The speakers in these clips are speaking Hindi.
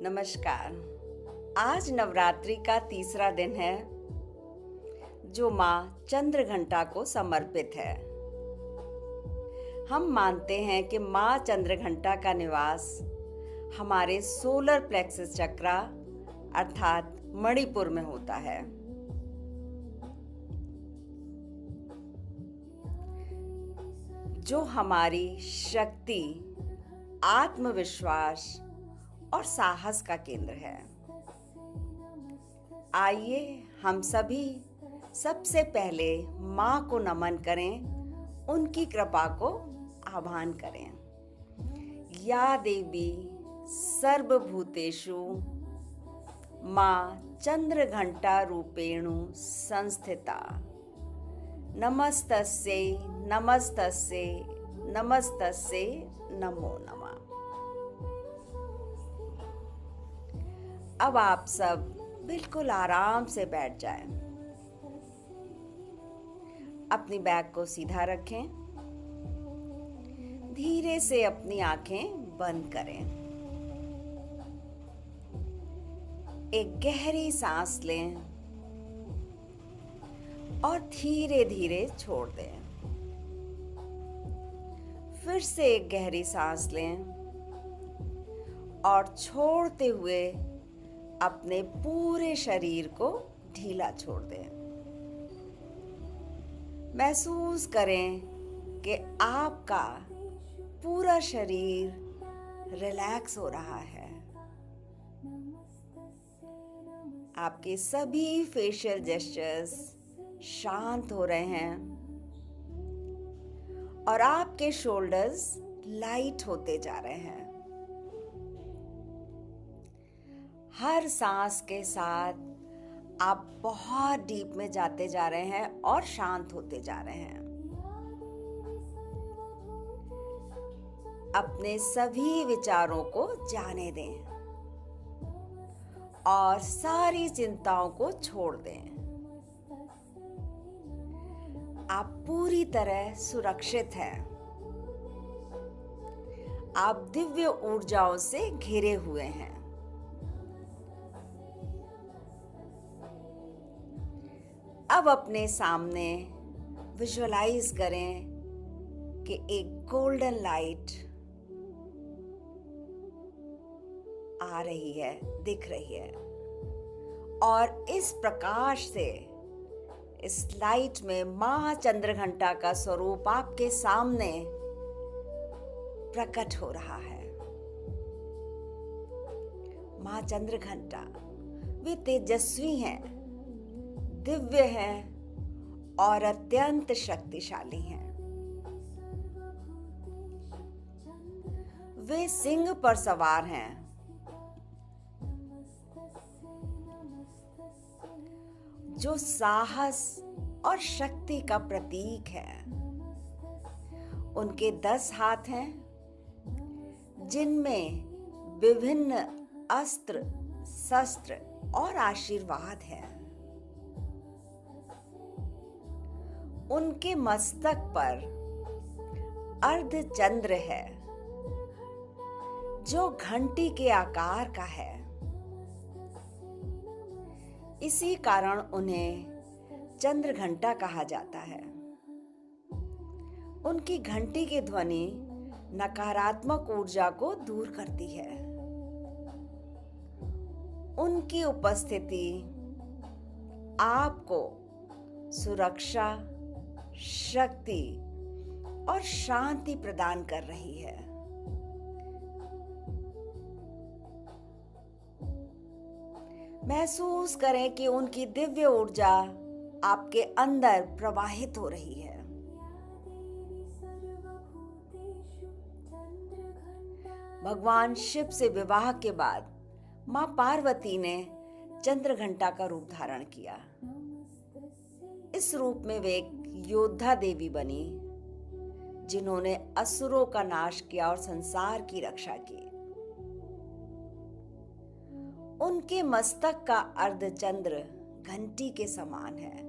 नमस्कार। आज नवरात्रि का तीसरा दिन है जो माँ चंद्रघंटा को समर्पित है। हम मानते हैं कि माँ चंद्रघंटा का निवास हमारे सोलर प्लेक्सस चक्रा अर्थात मणिपुर में होता है। जो हमारी शक्ति, आत्मविश्वास और साहस का केंद्र है। आइए हम सभी सबसे पहले माँ को नमन करें, उनकी कृपा को आह्वान करें। या देवी सर्वभूतेषु माँ चंद्रघंटा रूपेणु संस्थिता, नमस्तस्यै नमस्तस्यै नमस्तस्यै नमो नमः। अब आप सब बिल्कुल आराम से बैठ जाएं। अपनी बैग को सीधा रखें। धीरे से अपनी आंखें बंद करें। एक गहरी सांस लें और धीरे धीरे छोड़ दें। फिर से एक गहरी सांस लें और छोड़ते हुए अपने पूरे शरीर को ढीला छोड़ दें। महसूस करें कि आपका पूरा शरीर रिलैक्स हो रहा है। आपके सभी फेशियल जेस्चर्स शांत हो रहे हैं और आपके शोल्डर्स लाइट होते जा रहे हैं। हर सांस के साथ आप बहुत डीप में जाते जा रहे हैं और शांत होते जा रहे हैं। अपने सभी विचारों को जाने दें और सारी चिंताओं को छोड़ दें। आप पूरी तरह सुरक्षित हैं। आप दिव्य ऊर्जाओं से घिरे हुए हैं। अब अपने सामने विजुअलाइज करें कि एक गोल्डन लाइट आ रही है, दिख रही है और इस प्रकाश से, इस लाइट में माँ चंद्रघंटा का स्वरूप आपके सामने प्रकट हो रहा है। माँ चंद्रघंटा वे तेजस्वी हैं, दिव्य हैं और अत्यंत शक्तिशाली हैं। वे सिंह पर सवार हैं। जो साहस और शक्ति का प्रतीक है। उनके 10 हाथ हैं जिनमें विभिन्न अस्त्र, शस्त्र और आशीर्वाद हैं। उनके मस्तक पर अर्धचंद्र है जो घंटी के आकार का है। इसी कारण उन्हें चंद्रघंटा कहा जाता है। उनकी घंटी की ध्वनि नकारात्मक ऊर्जा को दूर करती है। उनकी उपस्थिति आपको सुरक्षा, शक्ति और शांति प्रदान कर रही है। महसूस करें कि उनकी दिव्य ऊर्जा आपके अंदर प्रवाहित हो रही है। भगवान शिव से विवाह के बाद मां पार्वती ने चंद्रघंटा का रूप धारण किया। इस रूप में वे एक योद्धा देवी बनी जिन्होंने असुरों का नाश किया और संसार की रक्षा की। उनके मस्तक का अर्धचंद्र घंटी के समान है,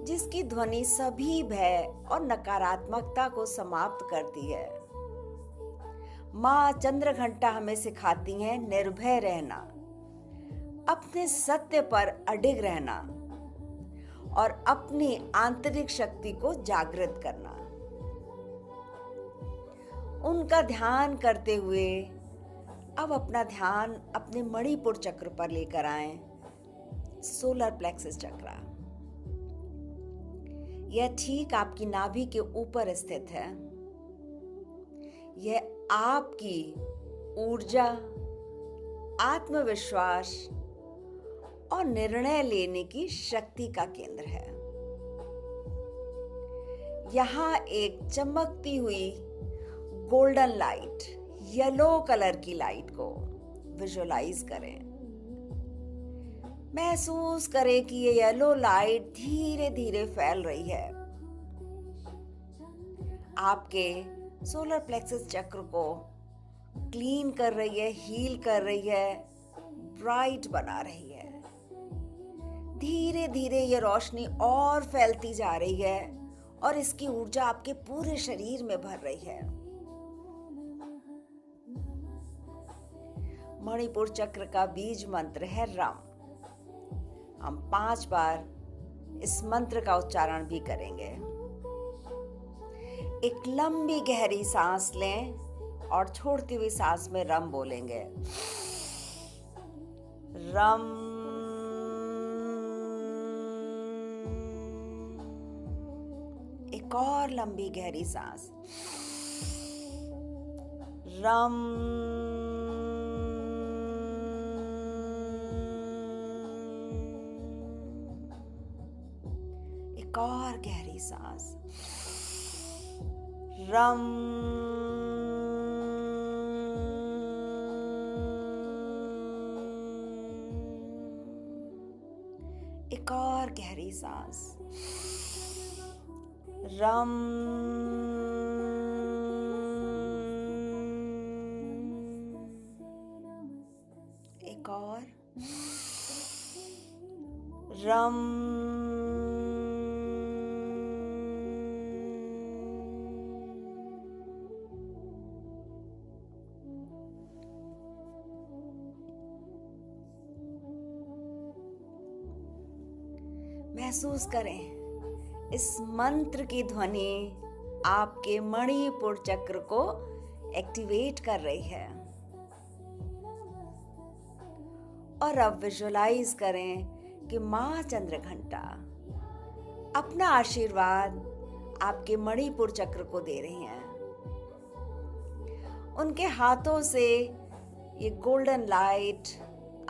जिसकी ध्वनि सभी भय और नकारात्मकता को समाप्त करती है। माँ चंद्रघंटा हमें सिखाती हैं निर्भय रहना, अपने सत्य पर अडिग रहना और अपनी आंतरिक शक्ति को जागृत करना। उनका ध्यान करते हुए अब अपना ध्यान अपने मणिपुर चक्र पर लेकर आएं, सोलर प्लेक्सस चक्र। यह ठीक आपकी नाभि के ऊपर स्थित है। यह आपकी ऊर्जा, आत्मविश्वास और निर्णय लेने की शक्ति का केंद्र है। यहाँ एक चमकती हुई गोल्डन लाइट, येलो कलर की लाइट को विजुअलाइज करें। महसूस करें कि ये येलो लाइट धीरे धीरे फैल रही है, आपके सोलर प्लेक्सस चक्र को क्लीन कर रही है, हील कर रही है, ब्राइट बना रही है। धीरे धीरे ये रोशनी और फैलती जा रही है और इसकी ऊर्जा आपके पूरे शरीर में भर रही है। मणिपुर चक्र का बीज मंत्र है रम। हम 5 बार इस मंत्र का उच्चारण भी करेंगे। एक लंबी गहरी सांस लें और छोड़ती हुई सांस में रम बोलेंगे। रम। एक और लंबी गहरी सांस। रम। एक और गहरी सांस। रम। एक और गहरी सांस। रम। एक और। रम। महसूस करें इस मंत्र की ध्वनि आपके मणिपुर चक्र को एक्टिवेट कर रही है। और अब विजुअलाइज करें कि माँ चंद्रघंटा अपना आशीर्वाद आपके मणिपुर चक्र को दे रही हैं। उनके हाथों से ये गोल्डन लाइट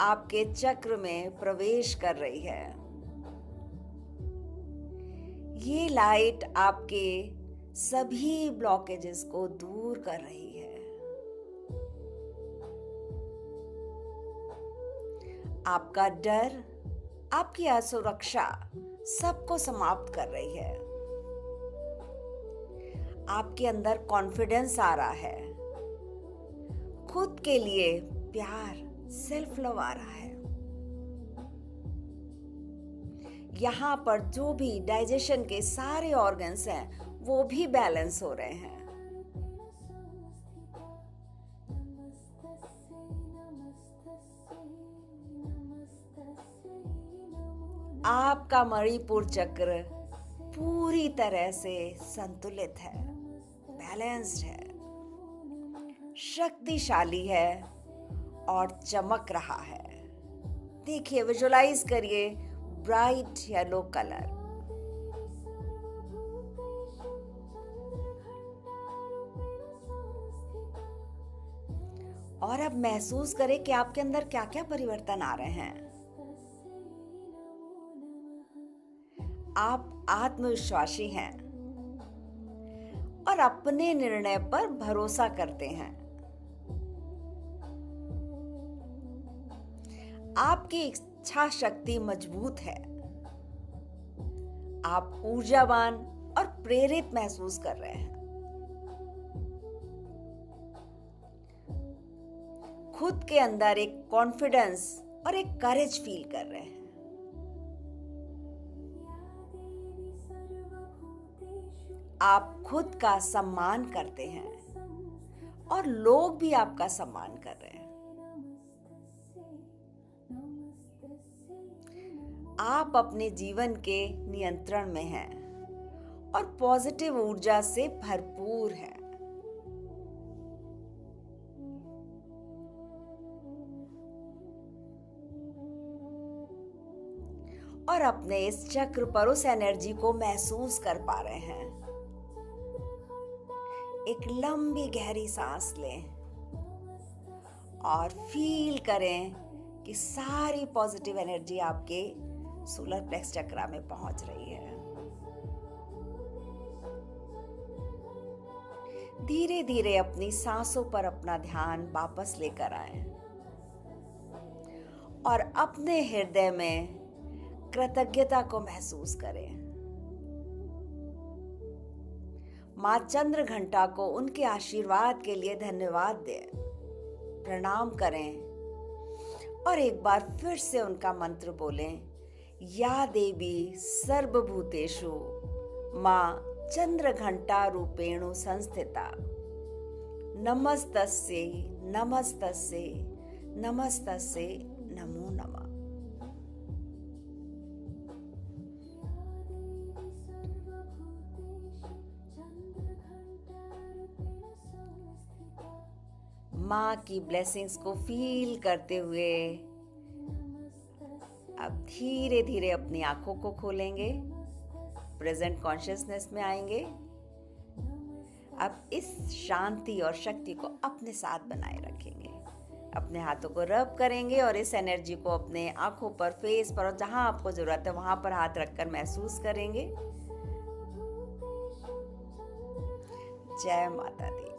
आपके चक्र में प्रवेश कर रही है। ये लाइट आपके सभी ब्लॉकेजेस को दूर कर रही है। आपका डर, आपकी असुरक्षा सबको समाप्त कर रही है। आपके अंदर कॉन्फिडेंस आ रहा है। खुद के लिए प्यार, सेल्फ लव आ रहा है। यहाँ पर जो भी डाइजेशन के सारे ऑर्गन्स हैं वो भी बैलेंस हो रहे हैं। आपका मणिपुर चक्र पूरी तरह से संतुलित है, बैलेंस्ड है, शक्तिशाली है और चमक रहा है। देखिए, विजुअलाइज करिए ब्राइट येलो कलर। और अब महसूस करें कि आपके अंदर क्या क्या परिवर्तन आ रहे हैं। आप आत्मविश्वासी हैं और अपने निर्णय पर भरोसा करते हैं। आपकी इच्छा शक्ति मजबूत है। आप ऊर्जावान और प्रेरित महसूस कर रहे हैं। खुद के अंदर एक कॉन्फिडेंस और एक करेज फील कर रहे हैं। आप खुद का सम्मान करते हैं और लोग भी आपका सम्मान कर रहे हैं। आप अपने जीवन के नियंत्रण में हैं और पॉजिटिव ऊर्जा से भरपूर हैं। और अपने इस चक्र पर उस एनर्जी को महसूस कर पा रहे हैं। एक लंबी गहरी सांस लें और फील करें कि सारी पॉजिटिव एनर्जी आपके सोलर प्लेक्स चक्रा में पहुंच रही है। धीरे धीरे अपनी सांसों पर अपना ध्यान वापस लेकर आएं और अपने हृदय में कृतज्ञता को महसूस करें। मां चंद्र घंटा को उनके आशीर्वाद के लिए धन्यवाद दें, प्रणाम करें और एक बार फिर से उनका मंत्र बोलें, या देवी सर्वभूतेषु मां चंद्र घंटा रूपेणु संस्थिता, नमस्तस्यै नमस्तस्यै नमस्तस्यै नमो नमः। माँ की ब्लेसिंग्स को फील करते हुए अब धीरे धीरे अपनी आंखों को खोलेंगे, प्रेजेंट कॉन्शियसनेस में आएंगे। अब इस शांति और शक्ति को अपने साथ बनाए रखेंगे। अपने हाथों को रब करेंगे और इस एनर्जी को अपने आंखों पर, फेस पर और जहां आपको जरूरत है वहां पर हाथ रखकर महसूस करेंगे। जय माता दी।